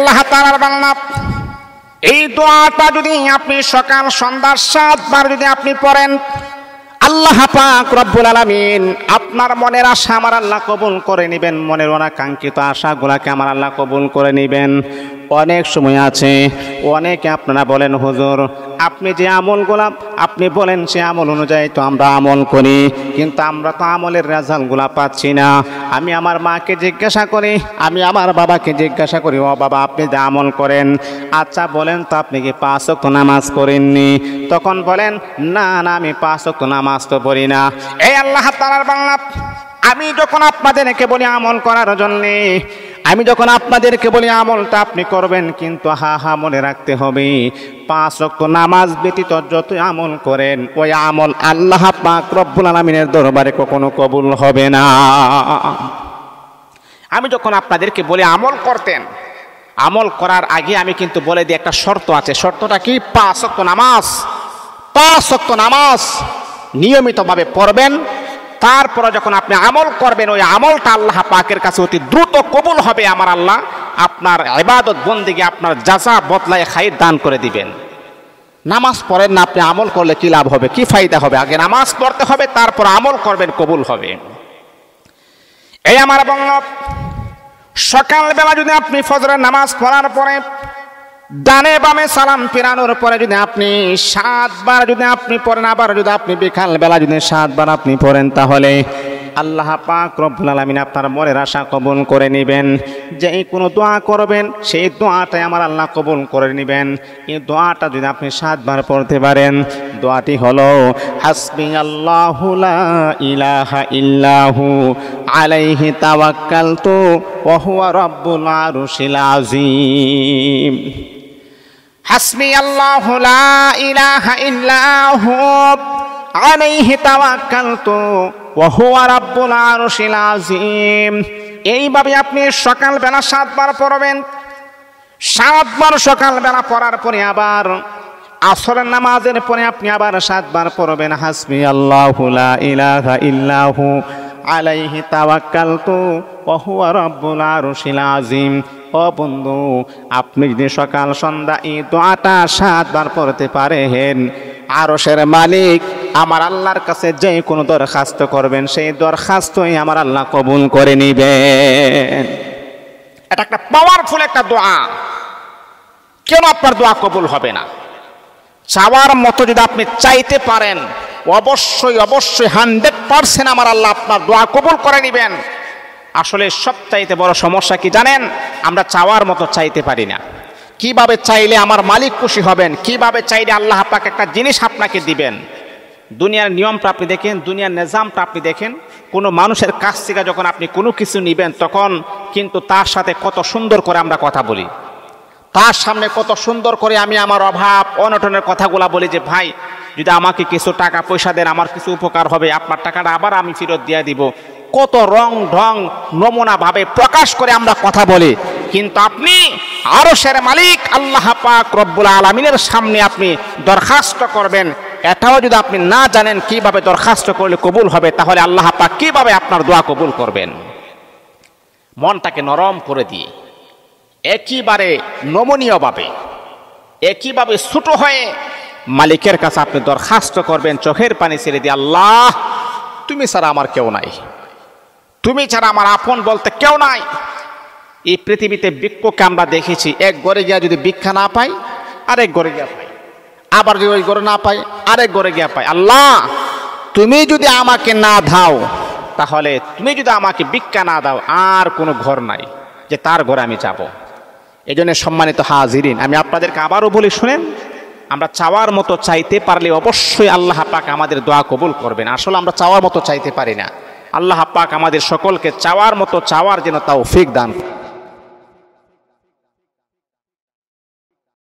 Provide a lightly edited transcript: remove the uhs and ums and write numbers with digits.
আল্লাহ তাআলার বান্দা, এই দোয়াটা যদি আপনি সকাল সন্ধ্যা 7 বার যদি আপনি পড়েন, আল্লাহ পাক রব্বুল আলামিন আপনার মনের আশা আমার আল্লাহ কবুল করে নেবেন। মনের অনাকাঙ্ক্ষিত আশাগুলাকে আমার আল্লাহ কবুল করে নেবেন। অনেক সময় আছে অনেকে আপনারা বলেন, হুজুর আপনি যে আমলগুলা আপনি বলেন সে আমল অনুযায়ী তো আমরা আমল করি, কিন্তু আমরা তো আমলের রেজাল্টগুলা পাচ্ছি না। আমি আমার মাকে জিজ্ঞাসা করি, আমি আমার বাবাকে জিজ্ঞাসা করি, ও বাবা আপনি যে আমল করেন, আচ্ছা বলেন তো আপনি কি 5 ওয়াক্ত নামাজ করেননি? তখন বলেন না না আমি 5 ওয়াক্ত নামাজ তো পড়ি না। এই আল্লাহ তাআলার বান্দা, আমি যখন আপনাদেরকে বলি আমল করার জন্যে, আমি যখন আপনাদেরকে বলি আমলটা আপনি করবেন, কিন্তু হা মনে রাখতে হবে 5 ওয়াক্ত নামাজ ব্যতীত যত আমল করেন ওই আমল আল্লাহ পাক রব্বুল আলামিনের দরবারে কখনো কবুল হবে না। আমি যখন আপনাদেরকে বলি আমল করতেন, আমল করার আগে আমি কিন্তু বলে দিই একটা শর্ত আছে। শর্তটা কি? 5 ওয়াক্ত নামাজ, 5 ওয়াক্ত নামাজ নিয়মিতভাবে পড়বেন। তারপরে যখন আপনি আমল করবেন ওই আমলটা আল্লাহ পাকের কাছে অতি দ্রুত কবুল হবে। আমার আল্লাহ আপনার ইবাদত বন্দেগী আপনার জাযা বদলায় খাইর দান করে দিবেন। নামাজ পড়েন না, আপনি আমল করলে কি লাভ হবে, কি ফায়দা হবে? আগে নামাজ পড়তে হবে, তারপর আমল করবেন, কবুল হবে। এই আমার বন্ধু, সকালবেলা যদি আপনি ফজরের নামাজ পড়ার পরে ডানে বামে সালাম ফেরানোর পরে যদি আপনি 7 বার যদি আপনি পড়েন, আবার যদি আপনি বিকাল বেলা যদি 7 বার আপনি পড়েন, তাহলে আল্লাহ পাক রব্বুল আলামিন আপনার মনের আশা কবুল করে নেবেন। যেই কোনো দোয়া করবেন সেই দোয়াটাই আমার আল্লাহ কবুল করে নেবেন। এই দোয়াটা যদি আপনি 7 বার পড়তে পারেন, দোয়াটি হলো হাসবিয়াল্লাহু লা ইলাহা ইল্লাহু আলাইহি তাওয়াক্কালতু ওয়া হুয়া রাব্বুল আরশিল আযীম। হাসবিয়াল্লাহু লা ইলাহা ইল্লাহু আলাইহি তাওয়াক্কালতু ওয়া হুয়া রাব্বুল আরশিল আযীম। এইভাবে আপনি সকালবেলা 7 বার পড়বেন। 7 বার সকালবেলা পড়ার পরে আবার আসরের নামাজের পরে আপনি আবার 7 বার পড়বেন হাসবিয়াল্লাহু লা ইলাহা ইল্লাহু আলাইহি তাওয়াক্কালতু ওয়া হুয়া রাব্বুল আরশিল আযীম। ও বন্ধু, আপনি যদি সকাল সন্ধ্যা এই দোয়াটা 7 বার পড়তে পারেন, আরশের মালিক আমার আল্লাহর কাছে যে কোনো দরখাস্ত করবেন সেই দরখাস্তই আমার আল্লাহ কবুল করে নেবেন। এটা একটা পাওয়ারফুল একটা দোয়া। কেন আপনার দোয়া কবুল হবে না? চাওয়ার মতো যদি আপনি চাইতে পারেন, অবশ্যই 100% আমার আল্লাহ আপনার দোয়া কবুল করে নেবেন। আসলে সবচাইতে বড় সমস্যা কি জানেন? আমরা চাওয়ার মতো চাইতে পারি না। কিভাবে চাইলে আমার মালিক খুশি হবেন, কিভাবে চাইলে আল্লাহ পাক একটা জিনিস আপনাকে দিবেন। দুনিয়ার নিয়মটা আপনি দেখেন, দুনিয়ার নিজামটা আপনি দেখেন। কোনো মানুষের কাছ থেকে যখন আপনি কোনো কিছু নেবেন, তখন কিন্তু তার সাথে কত সুন্দর করে আমরা কথা বলি, তার সামনে কত সুন্দর করে আমি আমার অভাব অনটনের কথাগুলা বলি যে ভাই যদি আমাকে কিছু টাকা পয়সা দেন আমার কিছু উপকার হবে, আপনার টাকাটা আবার আমি ফেরত দিয়ে দিব। কত রং ঢং নমুনা ভাবে প্রকাশ করে আমরা কথা বলি। কিন্তু আপনি আরশের মালিক আল্লাহ পাক রব্বুল আলামিনের সামনে আপনি দরখাস্ত করবেন, এটাও যদি আপনি না জানেন কিভাবে দরখাস্ত করলে কবুল হবে, তাহলে আল্লাহ পাক কিভাবে আপনার দোয়া কবুল করবেন? মনটাকে নরম করে দিয়ে একইবারে নমনীয়ভাবে একইভাবে ছোট হয়ে মালিকের কাছে আপনি দরখাস্ত করবেন, চোখের পানি ছেড়ে দিয়ে, আল্লাহ তুমি ছাড়া আমার কেউ নাই, তুমি ছাড়া আমার আপন বলতে কেউ নাই। এই পৃথিবীতে ভিক্ষুককে আমরা দেখেছি, এক ঘরে গিয়া যদি ভিক্ষা না পাই আরেক ঘরে গিয়া পাই, আবার যদি ওই ঘরে না পাই আরেক ঘরে গিয়া পাই। আল্লাহ তুমি যদি আমাকে না দাও, তাহলে তুমি যদি আমাকে ভিক্ষা না দাও, আর কোনো ঘর নাই যে তার ঘরে আমি যাব। এই জন্য সম্মানিত হাজিরিন, আমি আপনাদেরকে আবারও বলি শুনেন, আমরা চাওয়ার মতো চাইতে পারলে অবশ্যই আল্লাহ পাক আমাদের দোয়া কবুল করবেন। আসলে আমরা চাওয়ার মতো চাইতে পারি না। আল্লাহ পাক আমাদের সকলকে চাওয়ার মতো চাওয়ার যেন তৌফিক দান।